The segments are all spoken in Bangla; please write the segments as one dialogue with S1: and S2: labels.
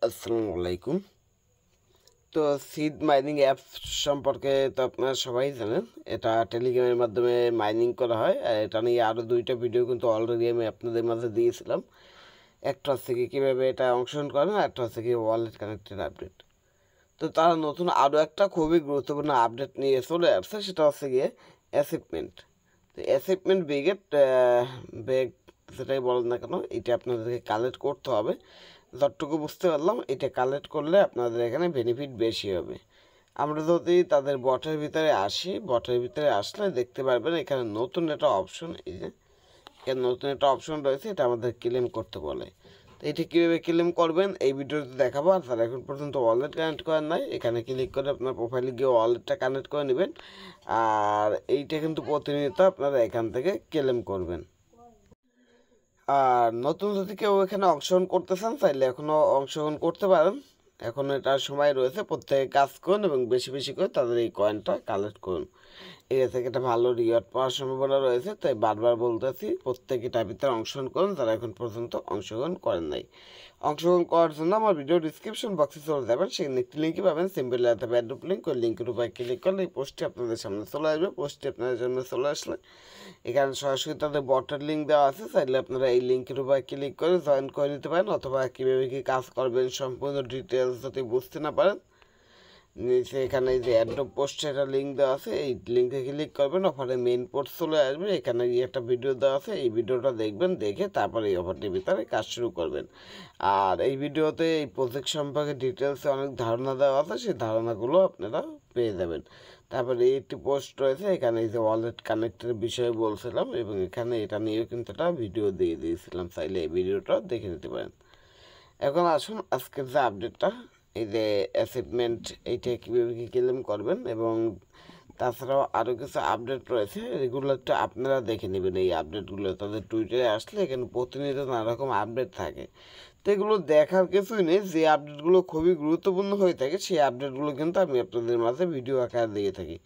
S1: আসসালামু আলাইকুম। তো সিড মাইনিং অ্যাপ সম্পর্কে তো আপনারা সবাই জানেন। এটা টেলিগ্রামের মাধ্যমে মাইনিং করা হয়। আর এটা নিয়ে আরও দুইটা ভিডিও কিন্তু অলরেডি আমি আপনাদের মাঝে দিয়েছিলাম। একটা হচ্ছে কি কীভাবে এটা অংশগ্রহণ করেন, আর একটা হচ্ছে কি ওয়ালেট কানেক্টেড আপডেট। তো তারা নতুন আরও একটা খুবই গুরুত্বপূর্ণ আপডেট নিয়ে চলে আসছে, সেটা হচ্ছে গিয়ে অ্যাচিভমেন্ট। তো অ্যাচিভমেন্ট বেগ যেটাই বলেন না কেন, এটা আপনাদেরকে কালেক্ট করতে হবে। যতটুকু বুঝতে পারলাম, এটা কালেক্ট করলে আপনাদের এখানে বেনিফিট বেশি হবে। আমরা যদি তাদের বটের ভিতরে আসি, বটের ভিতরে আসলে দেখতে পারবেন এখানে নতুন একটা অপশন, এই যে এখানে নতুন একটা অপশন রয়েছে, এটা আমাদের ক্লেম করতে বলে। তো এটা কীভাবে ক্লেম করবেন এই ভিডিওতে দেখাবো। আর তারা এখন পর্যন্ত ওয়ালেট কানেক্ট করেন নাই, এখানে ক্লিক করে আপনার প্রোফাইলে গিয়ে ওয়ালেটটা কানেক্ট করে নেবেন। আর এইটা কিন্তু প্রতিনিয়ত আপনারা এখান থেকে ক্লেম করবেন। আর নতুন যদি কেউ এখানে অংশগ্রহণ করতে চান, চাইলে এখনও অংশগ্রহণ করতে পারেন। এখনও এটার সময় রয়েছে। প্রত্যেকে কাজ করুন এবং বেশি বেশি করে তাদের এই কয়েনটা কালেক্ট করুন। এর থেকে একটা ভালো রিওয়ার্ড পাওয়ার সম্ভাবনা রয়েছে। তাই বারবার বলতেছি, প্রত্যেকে এটার ভিতরে অংশগ্রহণ করুন যারা এখন পর্যন্ত অংশগ্রহণ করেন নাই। অংশগ্রহণ করার জন্য আমার ভিডিও ডিসক্রিপশন বক্সে চলে যাবেন, সেখানে একটি লিঙ্কই পাবেন, সিম্পল একটা অ্যাড্রপ লিঙ্ক। ওই লিঙ্কের উপরে ক্লিক করলে এই পোস্টটি আপনাদের সামনে চলে আসবে। পোস্টটি আপনাদের সামনে চলে আসলে এখানে সরাসরি তাদের বটের লিঙ্ক দেওয়া আছে, চাইলে আপনারা এই লিঙ্কের উপরে ক্লিক করে জয়েন করে নিতে পারেন। অথবা কীভাবে কী কাজ করবেন সম্পূর্ণ ডিটেলস যদি বুঝতে না পারেন, নিচে এখানে যে অ্যাড্রপ পোস্টে একটা লিঙ্ক দেওয়া আছে, এই লিঙ্কে ক্লিক করবেন, অফারের মেইন পোস্ট চলে আসবে। এখানে একটা ভিডিও দেওয়া আছে, এই ভিডিওটা দেখবেন, দেখে তারপরে এই অফারটির ভিতরে কাজ শুরু করবেন। আর এই ভিডিওতে এই প্রজেক্ট সম্পর্কে ডিটেলসে অনেক ধারণা দেওয়া আছে, সেই ধারণাগুলো আপনারা পেয়ে যাবেন। তারপরে একটি পোস্ট রয়েছে, এখানে এই যে ওয়ালেট কানেক্টের বিষয়ে বলছিলাম, এবং এখানে এটা নিয়েও কিন্তু একটা ভিডিও দিয়ে দিয়েছিলাম, চাইলে এই ভিডিওটা দেখে নিতে পারেন। এখন আসুন আজকের যে আপডেটটা, এই যে অ্যাচিভমেন্ট, এইটা কীভাবে কী ক্লেম করবেন, এবং তাছাড়াও আরও কিছু আপডেট রয়েছে, এগুলোটা আপনারা দেখে নেবেন। এই আপডেটগুলো তাদের টুইটারে আসলে এখানে প্রতিনিয়ত নানা রকম আপডেট থাকে। তো এগুলো দেখার কিছুই নেই, যে আপডেটগুলো খুবই গুরুত্বপূর্ণ হয়ে থাকে সেই আপডেটগুলো কিন্তু আমি আপনাদের মাঝে ভিডিও আকারে দিয়ে থাকি।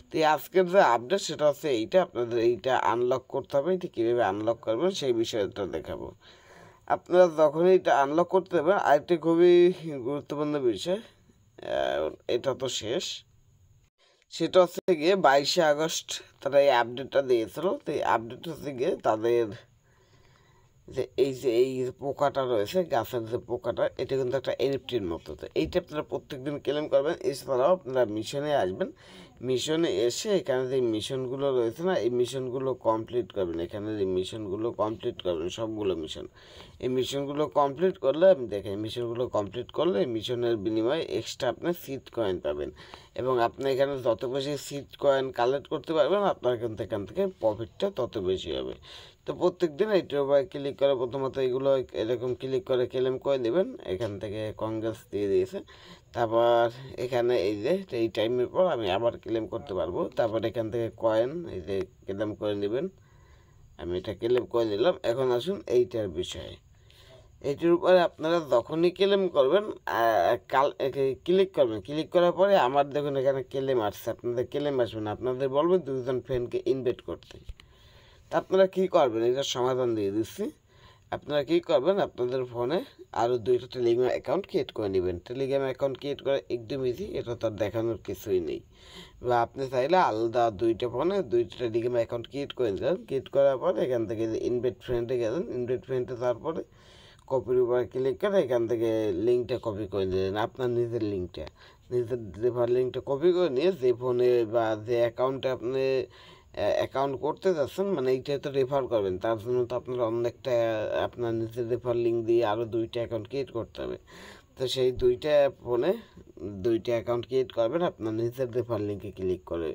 S1: তো আজকের যে আপডেট সেটা হচ্ছে এইটা, আপনাদের এইটা আনলক করতে হবে। এটা কীভাবে আনলক করবেন সেই বিষয়টা দেখাবো। আপনারা যখনই এটা আনলক করতে হবে, আরেকটি খুবই গুরুত্বপূর্ণ বিষয়, এটা তো শেষ, সেটা হচ্ছে গিয়ে 22শে আগস্ট তারা এই আপডেটটা দিয়েছিল। তো এই আপডেট হচ্ছে গিয়ে তাদের এই যে পোকাটা রয়েছে, গাছের যে পোকাটা, এটা কিন্তু একটা এনএফটির মতো। তো এইটা আপনারা প্রত্যেকদিন ক্লেম করবেন। এছাড়াও আপনারা মিশনে আসবেন, মিশনে এসে এখানে যে মিশনগুলো রয়েছে না, এই মিশনগুলো কমপ্লিট করবেন। এখানে যে মিশনগুলো কমপ্লিট করবেন, সবগুলো মিশন, এই মিশনগুলো কমপ্লিট করলে আমি দেখেন, মিশনগুলো কমপ্লিট করলে মিশনের বিনিময়ে এক্সট্রা আপনি সিড কয়েন পাবেন, এবং আপনি এখানে যত বেশি সিড কয়েন কালেক্ট করতে পারবেন, আপনার কিন্তু এখান থেকে প্রফিটটা তত বেশি হবে। তো প্রত্যেক দিন এইটার উপরে ক্লিক করে প্রথমত এইগুলো এরকম ক্লিক করে ক্লেম করে নেবেন। এখান থেকে কংগ্রেস দিয়ে দিয়েছে। তারপর এখানে এই যে এই টাইমের পর আমি আবার ক্লেম করতে পারবো। তারপর এখান থেকে কয়েন এই যে ক্লেম করে নেবেন। আমি এটা ক্লেম করে নিলাম। এখন আসুন এইটার বিষয়ে। এইটার উপরে আপনারা যখনই ক্লেম করবেন, ক্লিক করবেন, ক্লিক করার পরে আমার দেখুন এখানে ক্লেম আসছে। আপনাদের ক্লেম আসবে না, আপনাদের বলবেন 2জন ফ্রেন্ডকে ইনভাইট করতে। তা আপনারা কী করবেন, এটার সমাধান দিয়ে দিচ্ছি। আপনারা কী করবেন, আপনাদের ফোনে আরও 2টা টেলিগ্রাম অ্যাকাউন্ট ক্রিয়েট করে নেবেন। টেলিগ্রাম অ্যাকাউন্ট ক্রিয়েট করা একদম ইজি, এটা তো আর দেখানোর কিছুই নেই। বা আপনি চাইলে আলাদা 2টা ফোনে 2টা টেলিগ্রাম অ্যাকাউন্ট ক্রিয়েট করে নিলেন। ক্রিয়েট করার পরে এখান থেকে যে ইনভাইট ফ্রেন্ডে গেলেন, ইনভাইট ফ্রেন্ডে তারপরে কপির উপরে ক্লিক করে এখান থেকে লিঙ্কটা কপি করে নিলেন, আপনার নিজের লিঙ্কটা, নিজের রেফার লিঙ্কটা কপি করে নিয়ে যে ফোনে বা যে অ্যাকাউন্টে আপনি অ্যাকাউন্ট করতে যাচ্ছেন, মানে এইটাই তো রেফার করবেন, তার জন্য তো আপনার অনেকটা আপনার নিজের রেফার লিঙ্ক দিয়ে আরও 2টা অ্যাকাউন্ট ক্রিয়েট করতে হবে। তো সেই 2টা ফোনে 2টা অ্যাকাউন্ট ক্রিয়েট করবেন, আপনার নিজের রেফার লিঙ্কে ক্লিক করে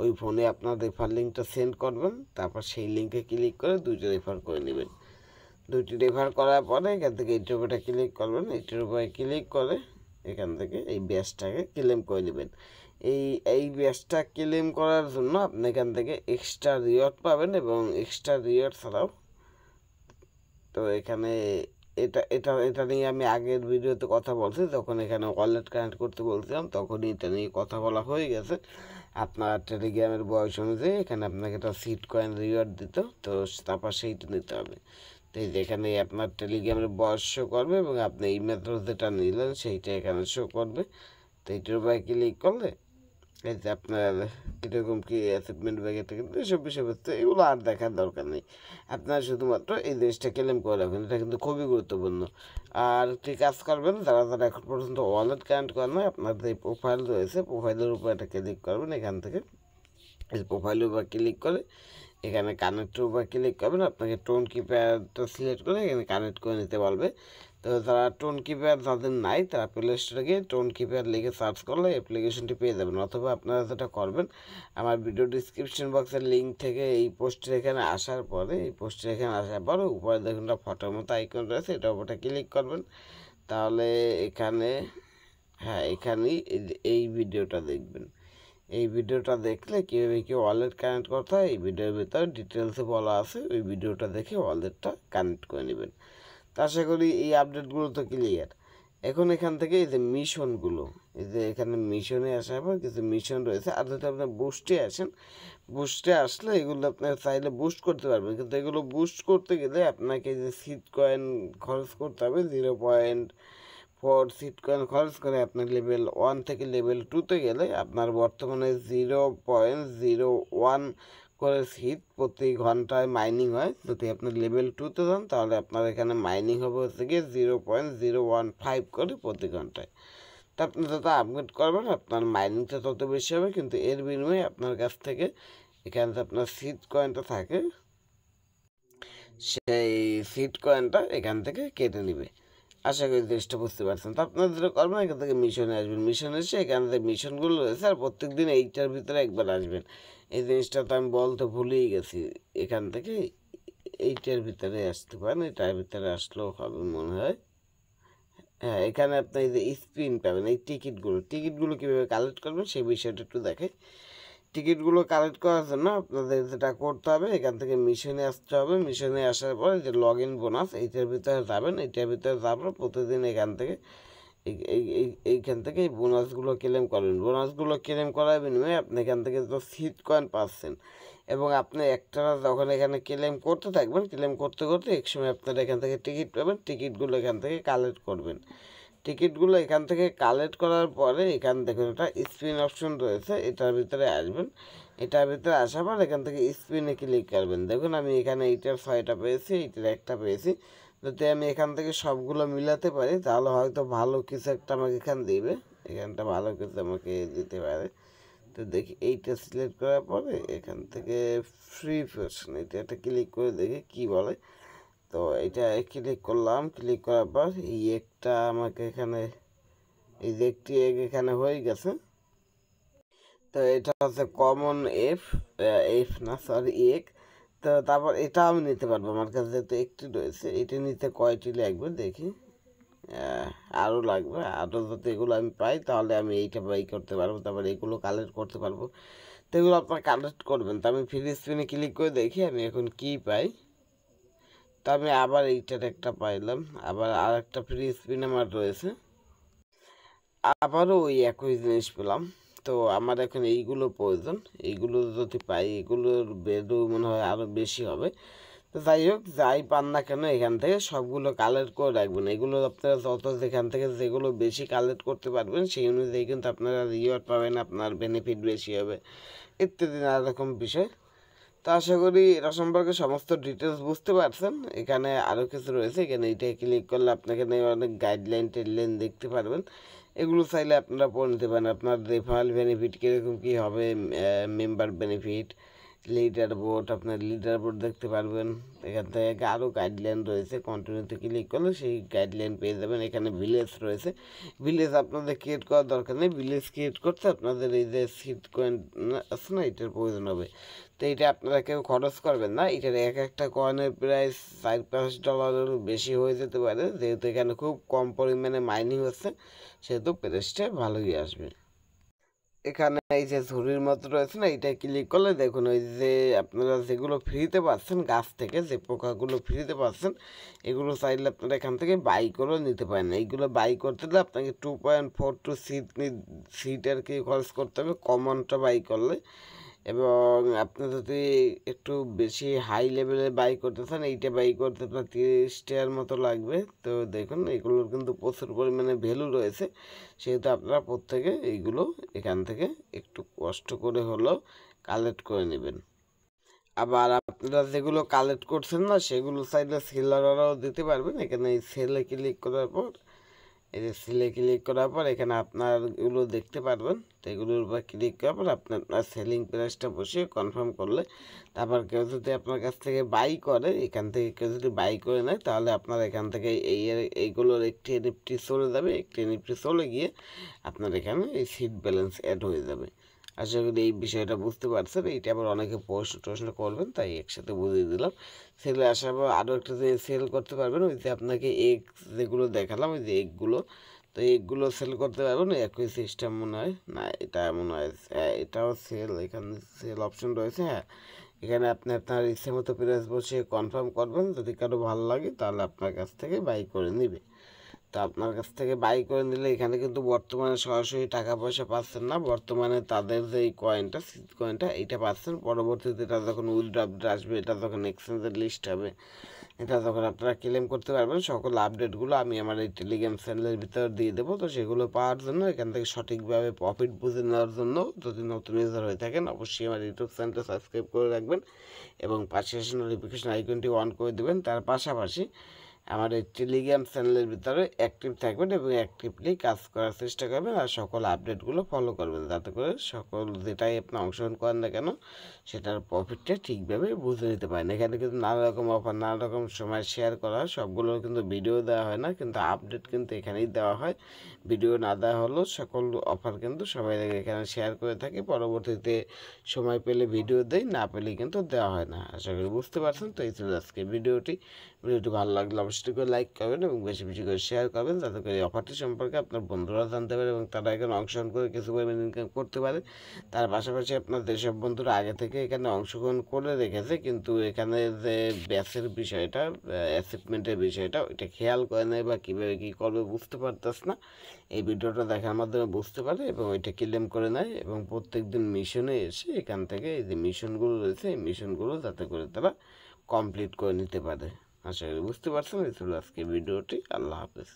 S1: ওই ফোনে আপনার রেফার লিঙ্কটা সেন্ড করবেন। তারপর সেই লিঙ্কে ক্লিক করে 2টা রেফার করে নেবেন। 2টি রেফার করার পরে এখান থেকে এইটার উপরে ক্লিক করবেন। এইটার উপরে ক্লিক করে এখান থেকে এই ব্যাচটাকে ক্লেম করে নেবেন। এই ব্যাচটা ক্লেম করার জন্য আপনি এখান থেকে এক্সট্রা রিওয়ার্ড পাবেন, এবং এক্সট্রা রিওয়ার্ড ছাড়াও তো এখানে এটা এটা এটা নিয়ে আমি আগের ভিডিওতে কথা বলছি, যখন এখানে ওয়ালেট কানেক্ট করতে বলছিলাম তখনই এটা নিয়ে কথা বলা হয়ে গেছে। আপনার টেলিগ্রামের বয়স অনুযায়ী এখানে আপনাকে একটা সিড কয়েন রিওয়ার্ড দিত, তো তারপর সেইটা নিতে হবে। তো এই যেখানে আপনার টেলিগ্রামের বয়স শো করবে এবং আপনি এই মেথড যেটা নিলেন সেইটা এখানে শো করবে। তো এইটার উপরে ক্লিক করলে এই যে আপনার কীরকম কী অ্যাচিভমেন্ট ব্যাগে থেকে এসব বিষয়বস্তু এগুলো আর দেখার দরকার নেই। আপনার শুধুমাত্র এই জিনিসটা ক্লেম করে রাখবেন, এটা কিন্তু খুবই গুরুত্বপূর্ণ। আর একটি কাজ করবেন, যারা যারা এখন পর্যন্ত ওয়ালেট কানেক্ট করেন না, আপনার যে প্রোফাইল রয়েছে প্রোফাইলের উপর একটা ক্লিক করবেন। এখান থেকে এই প্রোফাইলের উপর ক্লিক করে এখানে কানেক্টের উপর ক্লিক করবেন। আপনাকে টোন কিপ্যাডটা সিলেক্ট করে এখানে কানেক্ট করে নিতে বলবে। তো যারা টোন কিপ্যাড যাদের নাই তারা প্লে স্টোরে গিয়ে টোন কিপ্যাড লিখে সার্চ করলে অ্যাপ্লিকেশনটি পেয়ে যাবেন। অথবা আপনারা যেটা করবেন, আমার ভিডিও ডিসক্রিপশন বক্সের লিঙ্ক থেকে এই পোস্টের এখানে আসার পরে উপরে দেখুন একটা ফটোর মতো আইকন রয়েছে, এটার উপরটা ক্লিক করবেন। তাহলে এখানে এখানেই এই ভিডিওটা দেখবেন। এই ভিডিওটা দেখলে কীভাবে কি ওয়ালেট কানেক্ট করতে হয় এই ভিডিওর ভিতরে ডিটেলসে বলা আছে, ওই ভিডিওটা দেখে ওয়ালেটটা কানেক্ট করে নেবেন। তা আশা করি এই আপডেটগুলো তো ক্লিয়ার। এখন এখান থেকে এই যে মিশনগুলো, এই যে এখানে মিশনে আসার পর কিছু মিশন রয়েছে। আর যদি আপনার বুস্টে আসেন, বুস্টে আসলে এগুলো আপনার চাইলে বুস্ট করতে পারবেন, কিন্তু এগুলো বুস্ট করতে গেলে আপনাকে যে সিট কয়েন খরচ করতে হবে 0.4 সিট কয়েন খরচ করে আপনার লেভেল 1 থেকে লেভেল 2তে গেলে আপনার বর্তমানে 0.01 করে সিট প্রতি ঘন্টায় মাইনিং হয়। যদি আপনি লেভেল 2তে যান তাহলে আপনার এখানে মাইনিং হবে হচ্ছে গিয়ে 0.015 করে প্রতি ঘন্টায়। তো আপনি যত আপগ্রেড করবেন আপনার মাইনিংটা তত বেশি হবে, কিন্তু এর বিনিময়ে আপনার কাছ থেকে এখানে আপনার সিট কয়েনটা থাকে, সেই সিট কয়েনটা এখান থেকে কেটে নেবে। আশা করি জিনিসটা বুঝতে পারছেন। তো আপনারা যেটা করবেন, এখান থেকে মিশনে আসবেন। মিশনে এসে এখান থেকে মিশনগুলো রয়েছে আর প্রত্যেক দিন এইটার ভিতরে একবার আসবেন। এই জিনিসটা তো আমি বলতে ভুলেই গেছি, এখান থেকে এইটার ভিতরে আসতে পারেন, এটার ভিতরে আসলেও হবে মনে হয়। হ্যাঁ, এখানে আপনি এই যে স্পিন পাবেন, এই টিকিটগুলো কীভাবে কালেক্ট করবেন সেই বিষয়টা একটু দেখে। টিকিটগুলো কালেক্ট করার জন্য আপনাদের যেটা করতে হবে, এখান থেকে মিশনে আসতে হবে। মিশনে আসার পরে যে লগ ইন বোনাস এইটার ভিতরে যাবেন। এইটার ভিতরে যাবেন প্রতিদিন এখান থেকে এইখান থেকে এই বোনাসগুলো ক্লেম করবেন। বোনাসগুলো ক্লেম করার বিনিময়ে আপনি এখান থেকে তো সিট কয়েন পাচ্ছেন, এবং আপনি একটা যখন এখানে ক্লেম করতে থাকবেন, ক্লেম করতে করতে এক সময় আপনারা এখান থেকে টিকিট পাবেন। টিকিটগুলো এখান থেকে কালেক্ট করবেন। টিকিটগুলো এখান থেকে কালেক্ট করার পরে এখান দেখুন একটা স্পিন অপশন রয়েছে, এটার ভিতরে আসবেন। এটার ভিতরে আসার পর এখান থেকে স্পিনে ক্লিক করবেন। দেখুন আমি এখানে এইটার 6টা পেয়েছি, এইটার একটা পেয়েছি। যদি আমি এখান থেকে সবগুলো মিলাতে পারি তাহলে হয়তো ভালো কিছু একটা আমাকে এখান দিবে, এখানটা ভালো কিছু আমাকে দিতে পারে। তো দেখি এইটা সিলেক্ট করার পরে এখান থেকে ফ্রি ভার্সন এটা একটা ক্লিক করে দেখি কি বলে। তো এটা ক্লিক করলাম, ক্লিক করার পর এই একটা আমাকে এখানে এই যে একটি এখানে হয়ে গেছে। তো এটা হচ্ছে কমন এফ না সরি এক। তো তারপর এটা আমি নিতে পারবো, আমার কাছে যেহেতু একটি রয়েছে। এটা নিতে কয়টি লাগবে দেখি, আরও লাগবে। আরও যদি এগুলো আমি পাই তাহলে আমি এইটা বাই করতে পারবো, তারপর এগুলো কালেক্ট করতে পারবো। তো এগুলো আপনার কালেক্ট করবেন। তো আমি ফ্রি স্পিনে ক্লিক করে দেখি আমি এখন কি পাই। তো আমি আবার এইটার একটা পাইলাম, আবার আর একটা ফ্রি স্পিন আমার রয়েছে, আবারও ওই একই জিনিস পেলাম। তো আমার এখন এইগুলো প্রয়োজন, এইগুলো যদি পাই এগুলোর ভ্যালু মনে হয় আরও বেশি হবে। তো যাই হোক, যাই পান না কেন এখান থেকে সবগুলো কালেক্ট করে রাখবেন। এগুলো আপনারা যত যেখান থেকে যেগুলো বেশি কালেক্ট করতে পারবেন সেই অনুযায়ী কিন্তু আপনারা রিওয়ার্ড পাবেন, আপনার বেনিফিট বেশি হবে ইত্যাদি নানা রকম বিষয়। তো আশা করি এটা সম্পর্কে সমস্ত ডিটেলস বুঝতে পারছেন। এখানে আরও কিছু রয়েছে, এখানে এইটাই ক্লিক করলে আপনাকে অনেক গাইডলাইন টেডলাইন দেখতে পারবেন। এগুলো চাইলে আপনারা পড়ে নিতে পারেন। আপনার রেফারেল বেনিফিট কীরকম কী হবে, মেম্বার বেনিফিট, লিডার বোর্ড, আপনার লিডার বোর্ড দেখতে পারবেন। এখান থেকে আরও গাইডলাইন রয়েছে, কন্টিনিউতে ক্লিক করলে সেই গাইডলাইন পেয়ে যাবেন। এখানে ভিলেজ রয়েছে, ভিলেজ আপনাদের ক্রিয়েট করার দরকার নেই। ভিলেজ ক্রিয়েট করতে আপনাদের এই যে সিট কয়েন আছে না, এটার প্রয়োজন হবে। তো এটা আপনারা কেউ খরচ করবেন না। এটার একটা কয়েনের প্রাইস $4-5 বেশি হয়ে যেতে পারে, যেহেতু এখানে খুব কম পরিমাণে মাইনিং হচ্ছে সেহেতু প্রাইসটা ভালোই আসবে। এখানে এই যে ঝুড়ির মতো রয়েছে না, এটা ক্লিক করলে দেখুন ওই যে আপনারা যেগুলো ফ্রিতে পাচ্ছেন গাছ থেকে, যে পোকাগুলো ফ্রিতে পাচ্ছেন এগুলো চাইলে আপনারা এখান থেকে বাই করেও নিতে পারেন। এইগুলো বাই করতে হলে আপনাকে 2.42 সিট আর কি খরচ করতে হবে কমনটা বাই করলে, এবং আপনি যদি একটু বেশি হাই লেভেলে বাই করতে চান, এইটা বাই করতে আপনার 30 টাকার মতো লাগবে। তো দেখুন এগুলোর কিন্তু প্রচুর পরিমাণে ভ্যালু রয়েছে, সেহেতু আপনারা প্রত্যেকে এইগুলো এখান থেকে একটু কষ্ট করে হলেও কালেক্ট করে নেবেন। আবার আপনারা যেগুলো কালেক্ট করছেন না, সেগুলো চাইলে সেলাররাও দিতে পারবেন। এখানে এই সেলে ক্লিক করার পর, এই যে সেলে ক্লিক করার পর এখানে আপনারগুলো দেখতে পারবেন। তো এগুলোর উপর ক্লিক করার পর আপনার সেলিং প্রাইসটা বসিয়ে কনফার্ম করলে, তারপর কেউ যদি আপনার কাছ থেকে বাই করে, এখান থেকে কেউ যদি বাই করে নেয়, তাহলে আপনার এখান থেকে এইগুলোর একটি এনএফটি চলে যাবে। একটি এনএফটি চলে গিয়ে আপনার এখানে এই সিট ব্যালেন্স অ্যাড হয়ে যাবে। আশা করি এই বিষয়টা বুঝতে পারছেন। এইটা আবার অনেকে প্রশ্ন করবেন, তাই একসাথে বুঝিয়ে দিলাম। সেলে আসার পর আরও একটা যে সেল করতে পারবেন, ওই যে আপনাকে এগ যেগুলো দেখালাম, ওই যে এগগুলো, তো এগগুলো সেল করতে পারবেন। একই সিস্টেম মনে হয়, না এটা মনে হয় এটাও সেল, এখানে সেল অপশন রয়েছে। হ্যাঁ, এখানে আপনি আপনার ইচ্ছে মতো প্রাইস বসে কনফার্ম করবেন। যদি কারো ভালো লাগে তাহলে আপনার কাছ থেকে বাই করে নেবে। তো আপনার কাছ থেকে বাই করে নিলে এখানে কিন্তু বর্তমানে সরাসরি টাকা পয়সা পাচ্ছেন না। বর্তমানে তাদের যে এই কয়েনটা, সিড কয়েনটা, এইটা পাচ্ছেন। পরবর্তীতে এটা যখন উইথড্র আপডেট আসবে, এটা যখন এক্সচেঞ্জের লিস্ট হবে, এটা যখন আপনারা ক্লেম করতে পারবেন, সকল আপডেটগুলো আমি আমার এই টেলিগ্রাম চ্যানেলের ভিতরে দিয়ে দেবো। তো সেগুলো পাওয়ার জন্য, এখান থেকে সঠিকভাবে প্রফিট বুঝে নেওয়ার জন্য, যদি নতুন ইউজার হয়ে থাকেন, অবশ্যই আমার ইউটিউব চ্যানেলটা সাবস্ক্রাইব করে রাখবেন এবং পাশে এসে নোটিফিকেশন আইকনটি অন করে দেবেন। তার পাশাপাশি আমার এই টেলিগ্রাম চ্যানেলের ভিতরে অ্যাক্টিভ থাকবেন এবং অ্যাক্টিভলি কাজ করার চেষ্টা করবেন আর সকল আপডেটগুলো ফলো করবেন, যাতে করে সকল যেটাই আপনি অংশগ্রহণ করেন না কেন, সেটার প্রফিটটা ঠিকভাবে বুঝে নিতে পারেন। এখানে কিন্তু নানা রকম অফার, নানা রকম সময় শেয়ার করা হয়, সবগুলোর কিন্তু ভিডিও দেওয়া হয় না, কিন্তু আপডেট কিন্তু এখানেই দেওয়া হয়। ভিডিও না দেওয়া হলেও সকল অফার কিন্তু সবাই এখানে শেয়ার করে থাকে। পরবর্তীতে সময় পেলে ভিডিও দেয়, না পেলে কিন্তু দেওয়া হয় না। আশা করি বুঝতে পারছেন। তো এই ছিল আজকে ভিডিওটি ভালো লাগলে অবশ্যই করে লাইক করবেন এবং বেশি বেশি করে শেয়ার করবেন, যাতে করে অফারটি সম্পর্কে আপনার বন্ধুরা জানতে পারে এবং তারা এখানে অংশগ্রহণ করে কিছু পরিমাণ ইনকাম করতে পারে। তার পাশাপাশি আপনার যেসব বন্ধুরা আগে থেকে এখানে অংশগ্রহণ করে রেখেছে, কিন্তু এখানে যে ব্যাচের বিষয়টা, অ্যাচিভমেন্টের বিষয়টা, ওইটা খেয়াল করে নেয় বা কীভাবে কী করবে বুঝতে পারতেছ না, এই ভিডিওটা দেখার মাধ্যমে বুঝতে পারে এবং ওইটা ক্লেম করে নেয় এবং প্রত্যেক দিন মিশনে এসে এখান থেকে এই যে মিশনগুলো রয়েছে, এই মিশনগুলো যাতে করে তারা কমপ্লিট করে নিতে পারে। আশা করি বুঝতে পারছেন। এই ছিল আজকে ভিডিওটি। আল্লাহ হাফেজ।